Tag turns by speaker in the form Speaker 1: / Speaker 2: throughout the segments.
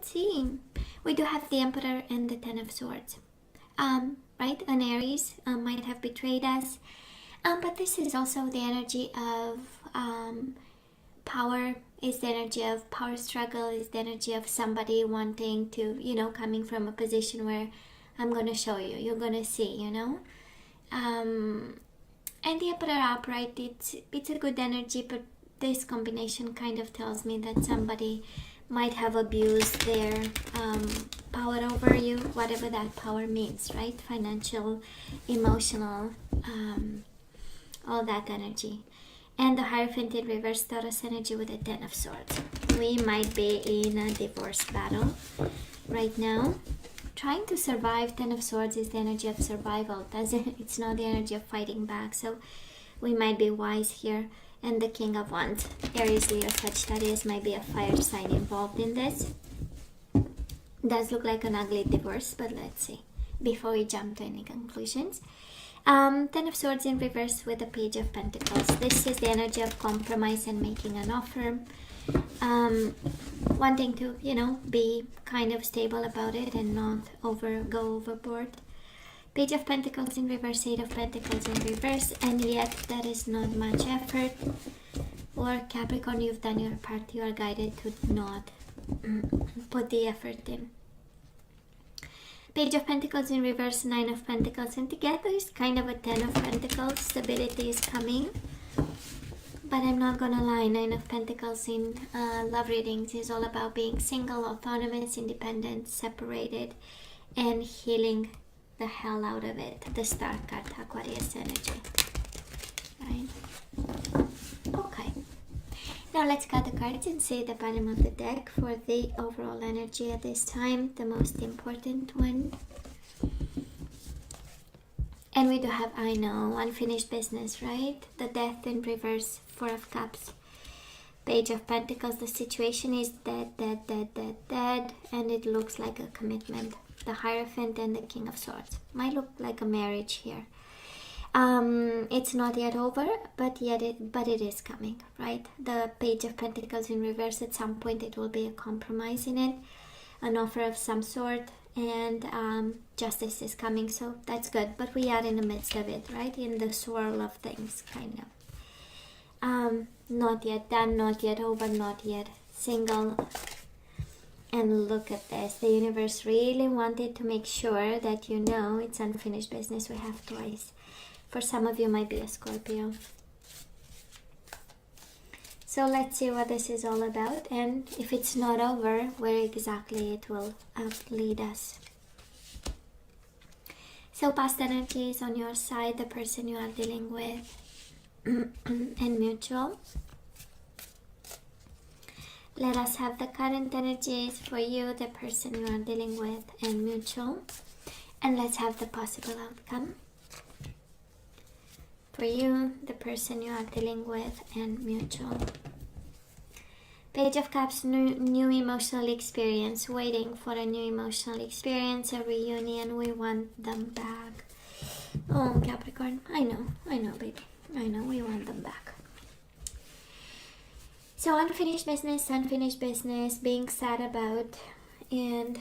Speaker 1: let's see. We do have the Emperor and the Ten of Swords. Right? An Aries might have betrayed us. But this is also the energy of power, is the energy of power struggle, is the energy of somebody wanting to, coming from a position where I'm going to show you, you're going to see, And the Emperor upright, it's a good energy, but this combination kind of tells me that somebody might have abused their power over you, whatever that power means, right? Financial, emotional, all that energy. And the Hierophant in reverse, Taurus energy with the Ten of Swords. We might be in a divorce battle right now. Trying to survive. Ten of Swords is the energy of survival. It's not the energy of fighting back. So we might be wise here. And the King of Wands, Aries, Leo, Sagittarius, might be a fire sign involved in this. Does look like an ugly divorce, but let's see before we jump to any conclusions. Ten of Swords in reverse with the Page of Pentacles. This is the energy of compromise and making an offer. Wanting to, be kind of stable about it and not go overboard. Page of Pentacles in reverse, Eight of Pentacles in reverse, and yet there is not much effort. Or Capricorn, you've done your part. You are guided to not put the effort in. Page of Pentacles in reverse, Nine of Pentacles, and together is kind of a Ten of Pentacles. Stability is coming. But I'm not gonna lie, Nine of Pentacles in love readings is all about being single, autonomous, independent, separated, and healing the hell out of it. The Star card, Aquarius energy. Right? Okay. Now let's cut the cards and see the bottom of the deck for the overall energy at this time, the most important one. And we do have, I know, unfinished business, right? The Death in reverse, Four of Cups. Page of Pentacles, the situation is dead, and it looks like a commitment. The Hierophant and the King of Swords. Might look like a marriage here. It's not yet over, but it is coming, right? The Page of Pentacles in reverse, at some point it will be a compromise in it, an offer of some sort, and justice is coming, so that's good. But we are in the midst of it, right? In the swirl of things, kind of. Not yet done, not yet over, not yet single. And look at this. The universe really wanted to make sure that it's unfinished business. We have twice. For some of you, might be a Scorpio. So let's see what this is all about. And if it's not over, where exactly it will lead us. So past energy is on your side, the person you are dealing with, and mutual. Let us have the current energies for you, the person you are dealing with, and mutual. And let's have the possible outcome for you, the person you are dealing with, and mutual. Page of Cups, new emotional experience. Waiting for a new emotional experience, a reunion. We want them back. Oh, Capricorn. I know, baby. I know, we want them back. So unfinished business, being sad about, and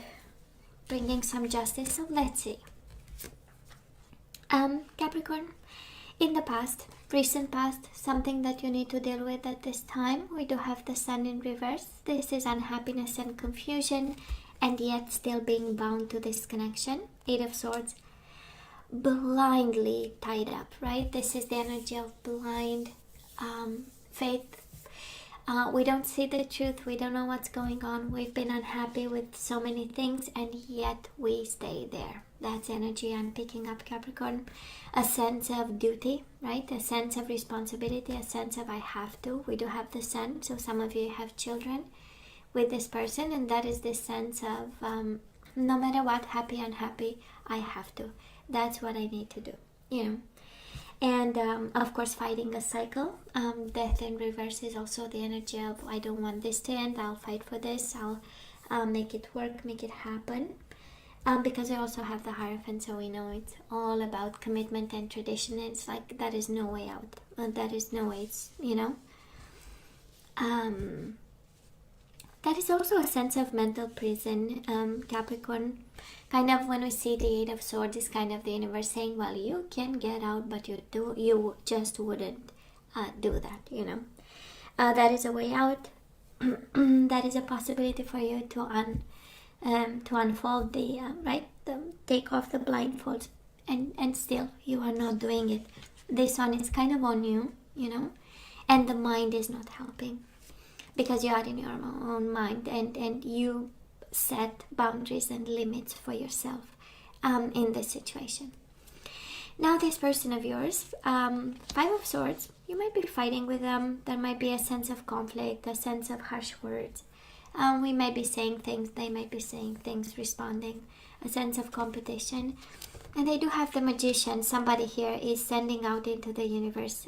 Speaker 1: bringing some justice. So let's see. Capricorn, in the past, recent past, something that you need to deal with at this time. We do have the Sun in reverse. This is unhappiness and confusion, and yet still being bound to this connection. Eight of Swords, blindly tied up, right? This is the energy of blind faith. We don't see the truth. We don't know what's going on. We've been unhappy with so many things, and yet we stay there. That's energy I'm picking up, Capricorn. A sense of duty, right? A sense of responsibility, a sense of I have to. We do have the Sun, so some of you have children with this person, and that is this sense of no matter what, happy, unhappy, I have to. That's what I need to do, And of course, fighting a cycle. Death in reverse is also the energy of I don't want this to end. I'll fight for this. I'll make it work, make it happen. Because I also have the Hierophant, so we know it's all about commitment and tradition. It's like that is no way out. That is no way. It's That is also a sense of mental prison, Capricorn. Kind of when we see the Eight of Swords, is kind of the universe saying, well, you can get out, but you just wouldn't do that, you know. That is a way out. That is a possibility for you to unfold the take off the blindfolds, and still you are not doing it. This one is kind of on you, you know, and the mind is not helping because you are in your own mind, and you set boundaries and limits for yourself in this situation. Now this person of yours, Five of Swords, you might be fighting with them. There might be a sense of conflict, a sense of harsh words. We might be saying things, they might be saying things, responding, a sense of competition. And they do have the Magician. Somebody here is sending out into the universe,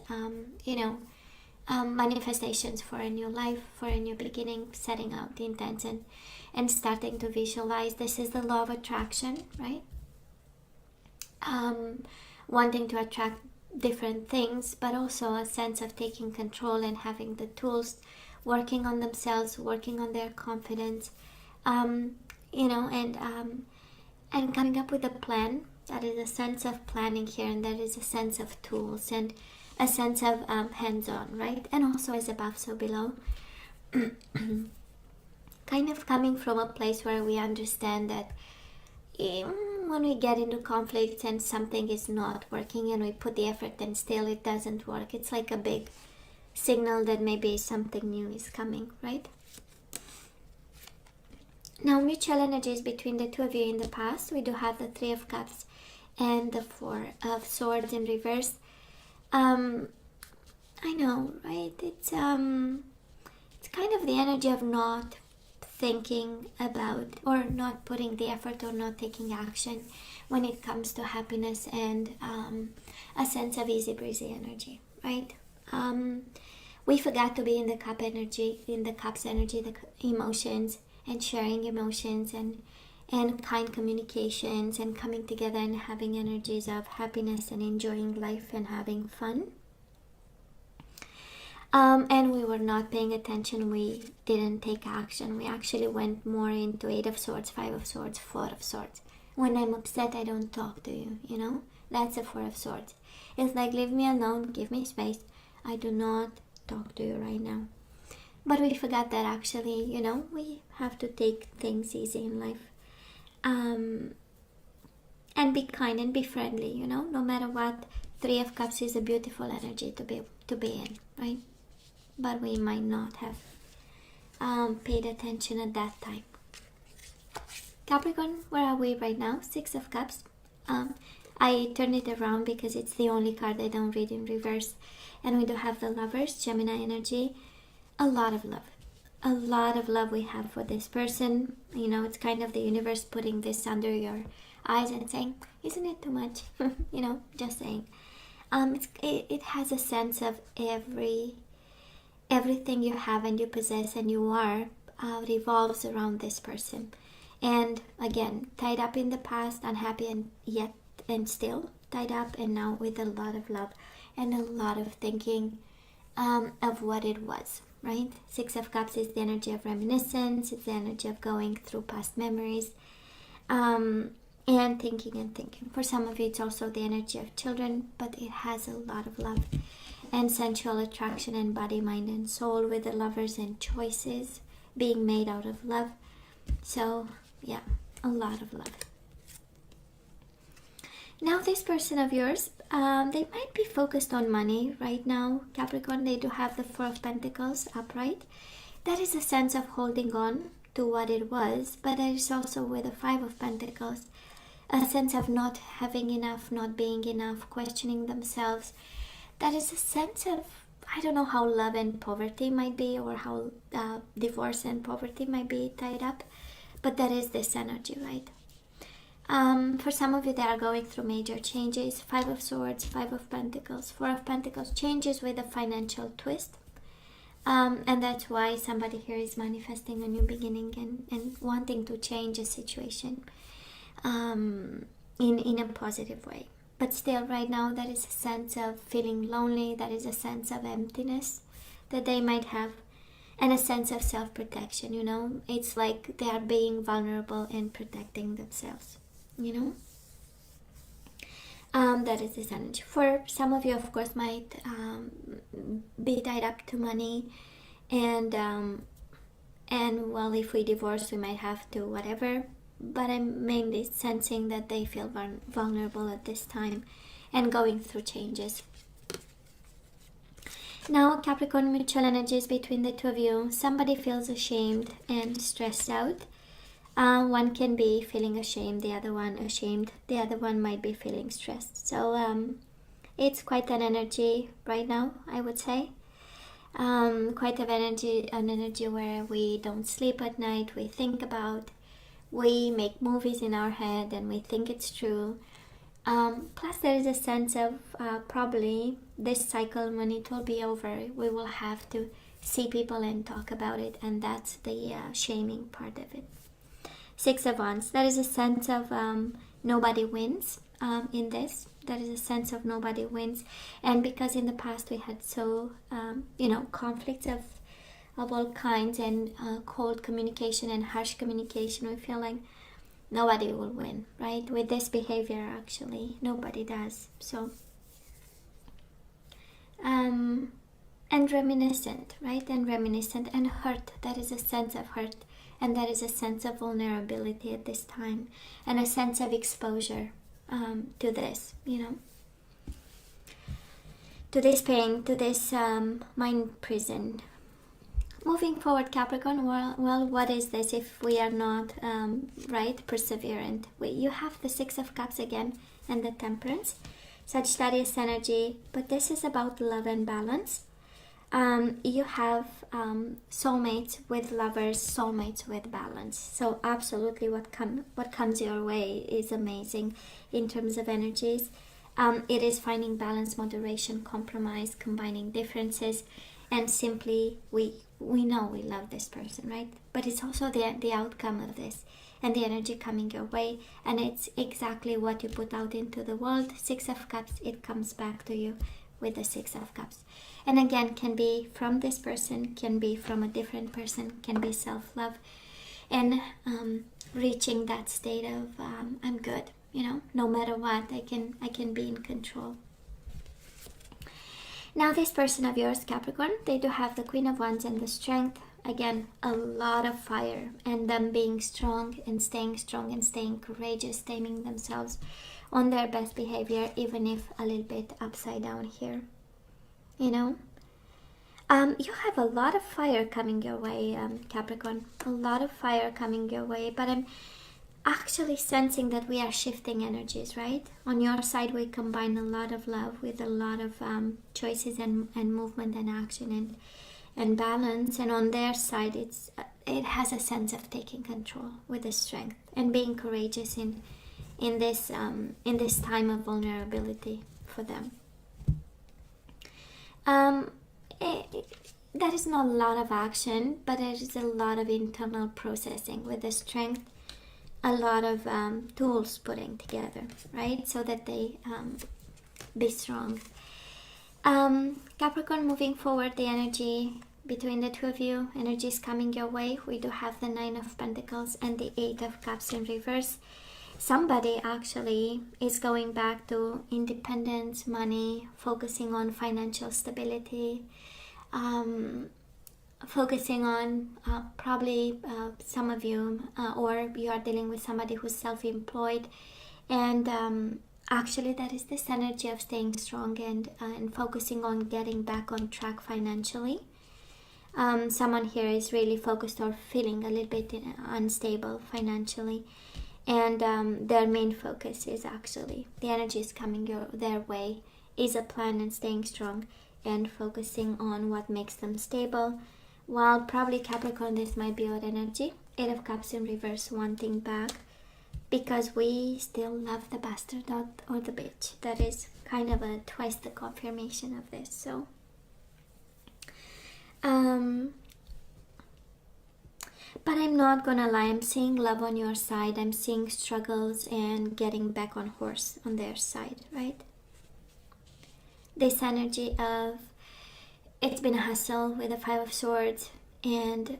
Speaker 1: manifestations for a new life, for a new beginning, setting out the intention and starting to visualize. This is the law of attraction, right? Wanting to attract different things, but also a sense of taking control and having the tools, working on themselves, working on their confidence, and coming up with a plan. That is a sense of planning here, and that is a sense of tools and a sense of hands-on, right? And also as above, so below. Kind of coming from a place where we understand that when we get into conflicts and something is not working and we put the effort and still it doesn't work, it's like a big signal that maybe something new is coming, right? Now, mutual energies between the two of you in the past. We do have the Three of Cups and the Four of Swords in reverse. I know, right? It's kind of the energy of not thinking about or not putting the effort or not taking action when it comes to happiness and a sense of easy breezy energy, right? We forgot to be in the cup energy, in the cups energy, the emotions and sharing emotions and kind communications and coming together and having energies of happiness and enjoying life and having fun. And we were not paying attention. We didn't take action. We actually went more into Eight of Swords, Five of Swords, Four of Swords. When I'm upset, I don't talk to you, you know? That's a Four of Swords. It's like, leave me alone, give me space. I do not talk to you right now. But we forgot that actually, you know, we have to take things easy in life. And be kind and be friendly, you know? No matter what, Three of Cups is a beautiful energy to be in, right? But we might not have paid attention at that time. Capricorn, where are we right now? Six of Cups. I turn it around because it's the only card I don't read in reverse. And we do have the Lovers, Gemini energy. A lot of love. A lot of love we have for this person. You know, it's kind of the universe putting this under your eyes and saying, isn't it too much? You know, just saying. It has a sense of everything you have and you possess and you are revolves around this person. And again, tied up in the past, unhappy and still tied up, and now with a lot of love and a lot of thinking of what it was, right? Six of Cups is the energy of reminiscence. It's the energy of going through past memories and thinking. For some of you, it's also the energy of children, but it has a lot of love and sensual attraction and body, mind, and soul with the Lovers and choices being made out of love. So, yeah, a lot of love. Now, this person of yours, they might be focused on money right now, Capricorn. They do have the Four of Pentacles upright. That is a sense of holding on to what it was, but there is also with the Five of Pentacles a sense of not having enough, not being enough, questioning themselves. That is a sense of, I don't know how love and poverty might be, or how divorce and poverty might be tied up, but that is this energy, right? For some of you, they are going through major changes. Five of Swords, Five of Pentacles, Four of Pentacles, changes with a financial twist. And that's why somebody here is manifesting a new beginning and wanting to change a situation in a positive way. But still, right now, there is a sense of feeling lonely. There is a sense of emptiness that they might have. and a sense of self-protection, you know. It's like they are being vulnerable and protecting themselves, you know. That is this energy. For some of you, of course, might be tied up to money, and well, if we divorce, we might have to whatever. But I'm mainly sensing that they feel vulnerable at this time and going through changes. Now, Capricorn, mutual energies between the two of you. Somebody feels ashamed and stressed out. One can be feeling ashamed, the other one ashamed. The other one might be feeling stressed. So it's quite an energy right now, I would say. Quite an energy where we don't sleep at night, we think about, we make movies in our head and we think it's true. Plus there is a sense of probably this cycle, when it will be over, we will have to see people and talk about it, and that's the shaming part of it. Six of Wands, there is a sense of nobody wins in this. There is a sense of nobody wins, and because in the past we had so conflicts of all kinds, and cold communication and harsh communication, we feel like nobody will win, right? With this behavior, actually, nobody does. So, and reminiscent, right? And reminiscent and hurt. There is a sense of hurt, and there is a sense of vulnerability at this time, and a sense of exposure to this, to this pain, to this mind prison. Moving forward, Capricorn, well, what is this if we are not, perseverant? You have the Six of Cups again and the Temperance. Sagittarius energy, but this is about love and balance. You have soulmates with lovers, soulmates with balance. So absolutely what comes your way is amazing in terms of energies. It is finding balance, moderation, compromise, combining differences, and simply we know we love this person, right? But it's also the outcome of this and the energy coming your way, and it's exactly what you put out into the world. Six of Cups, it comes back to you with the Six of Cups. And again, can be from this person, can be from a different person, can be self-love, and reaching that state of I'm good, no matter what, I can be in control. Now this person of yours, Capricorn, they do have the Queen of Wands and the Strength. Again, a lot of fire, and them being strong and staying courageous, taming themselves on their best behavior, even if a little bit upside down here. You have a lot of fire coming your way, Capricorn. A lot of fire coming your way, but I'm actually sensing that we are shifting energies, right? On your side, we combine a lot of love with a lot of choices and movement and action and balance, and on their side, it has a sense of taking control with the strength and being courageous in this time of vulnerability for them. There is not a lot of action, but there is a lot of internal processing with the Strength. A lot of tools putting together, right? So that they be strong. Capricorn, moving forward, the energy between the two of you, energy is coming your way. We do have the Nine of Pentacles and the Eight of Cups in reverse. Somebody actually is going back to independence, money, focusing on financial stability, focusing on probably some of you, or you are dealing with somebody who's self-employed, and actually that is this energy of staying strong and focusing on getting back on track financially. Someone here is really focused or feeling a little bit unstable financially, and their main focus is actually the energy is coming their way is a plan and staying strong and focusing on what makes them stable. While probably Capricorn, this might be odd energy. Eight of Cups in reverse, wanting back because we still love the bastard or the bitch. That is kind of twice the confirmation of this. So but I'm not gonna lie, I'm seeing love on your side. I'm seeing struggles and getting back on horse on their side, right? This energy of it's been a hustle with the Five of Swords, and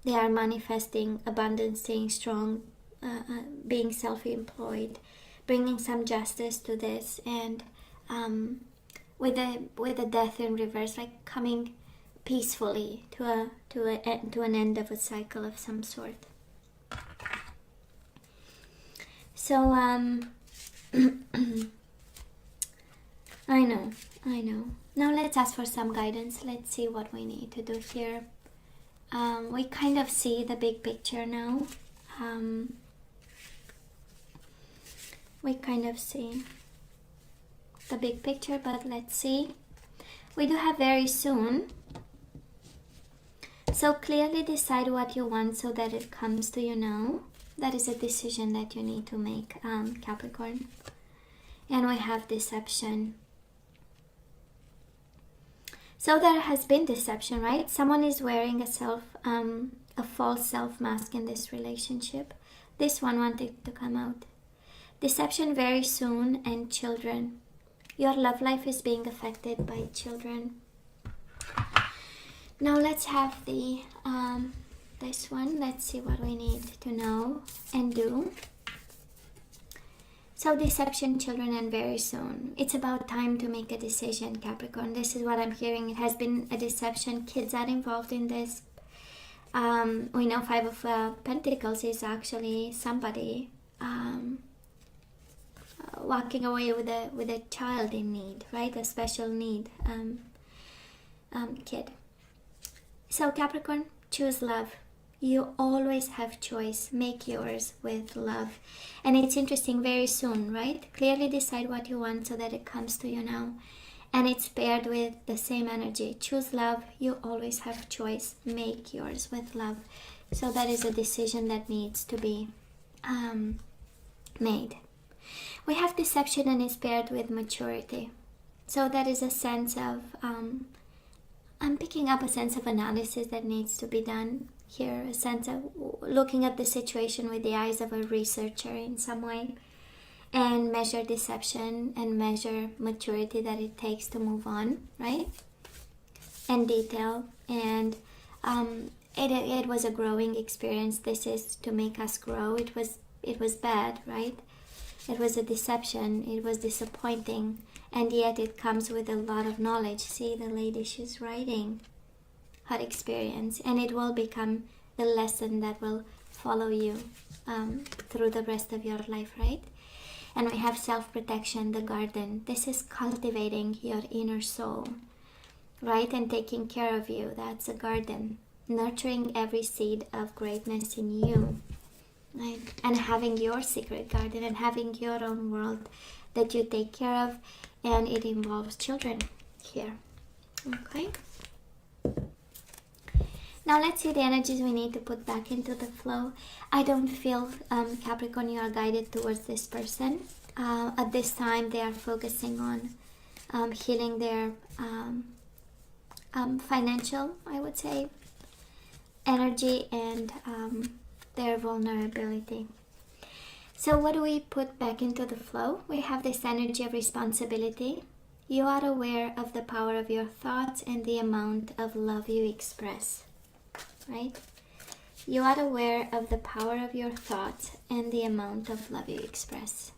Speaker 1: they are manifesting abundance, staying strong, being self-employed, bringing some justice to this, and with the death in reverse, like coming peacefully to an end of a cycle of some sort. So I know. Now let's ask for some guidance. Let's see what we need to do here. We kind of see the big picture now. We kind of see the big picture, but let's see. We do have very soon. So clearly decide what you want so that it comes to you now. That is a decision that you need to make, Capricorn. And we have deception. So there has been deception, right? Someone is wearing a false self mask in this relationship. This one wanted to come out. Deception very soon, and children. Your love life is being affected by children. Now let's have the this one. Let's see what we need to know and do. So deception, children, and very soon. It's about time to make a decision, Capricorn. This is what I'm hearing. It has been a deception. Kids are involved in this. We know Five of Pentacles is actually somebody walking away with a child in need, right? A special need kid. So Capricorn, choose love. You always have choice. Make yours with love. And it's interesting, very soon, right? Clearly decide what you want so that it comes to you now. And it's paired with the same energy. Choose love. You always have choice. Make yours with love. So that is a decision that needs to be made. We have deception, and it's paired with maturity. So that is a sense of, I'm picking up a sense of analysis that needs to be done here, a sense of looking at the situation with the eyes of a researcher in some way, and measure deception and measure maturity that it takes to move on, right? And detail. And it was a growing experience. This is to make us grow. It was bad, right? It was a deception. It was disappointing. And yet it comes with a lot of knowledge. See, the lady, she's writing her experience, and it will become the lesson that will follow you through the rest of your life, right? And we have self-protection, the garden. This is cultivating your inner soul, right? And taking care of you. That's a garden. Nurturing every seed of greatness in you, right? And having your secret garden and having your own world that you take care of. And it involves children here. Okay. Now let's see the energies we need to put back into the flow. I don't feel, Capricorn, you are guided towards this person. At this time, they are focusing on healing their financial, I would say, energy and their vulnerability. So what do we put back into the flow? We have this energy of responsibility. You are aware of the power of your thoughts and the amount of love you express, right? You are aware of the power of your thoughts and the amount of love you express.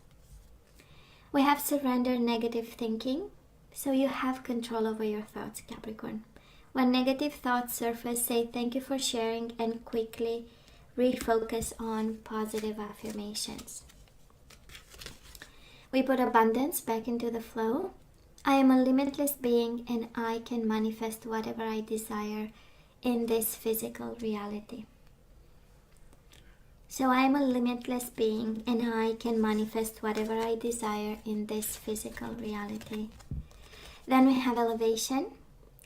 Speaker 1: We have surrender negative thinking. So you have control over your thoughts, Capricorn. When negative thoughts surface, say thank you for sharing and quickly refocus on positive affirmations. We put abundance back into the flow. I am a limitless being and I can manifest whatever I desire in this physical reality. So I am a limitless being and I can manifest whatever I desire in this physical reality. Then we have elevation.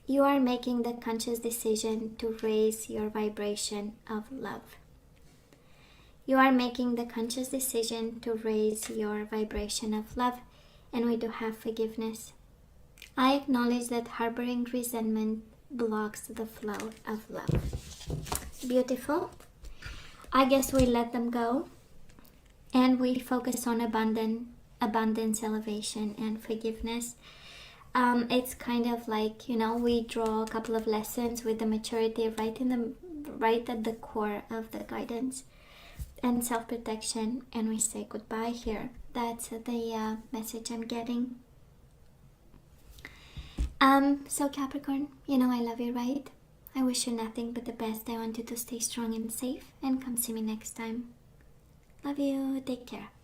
Speaker 1: You are making the conscious decision to raise your vibration of love. You are making the conscious decision to raise your vibration of love. And we do have forgiveness. I acknowledge that harboring resentment blocks the flow of love. Beautiful. I guess we let them go. And we focus on abundance, elevation, and forgiveness. It's kind of like, we draw a couple of lessons with the maturity right in the right at the core of the guidance and self-protection, and we say goodbye here. That's the message I'm getting. So Capricorn, you know I love you, right? I wish you nothing but the best. I want you to stay strong and safe, and come see me next time. Love you. Take care.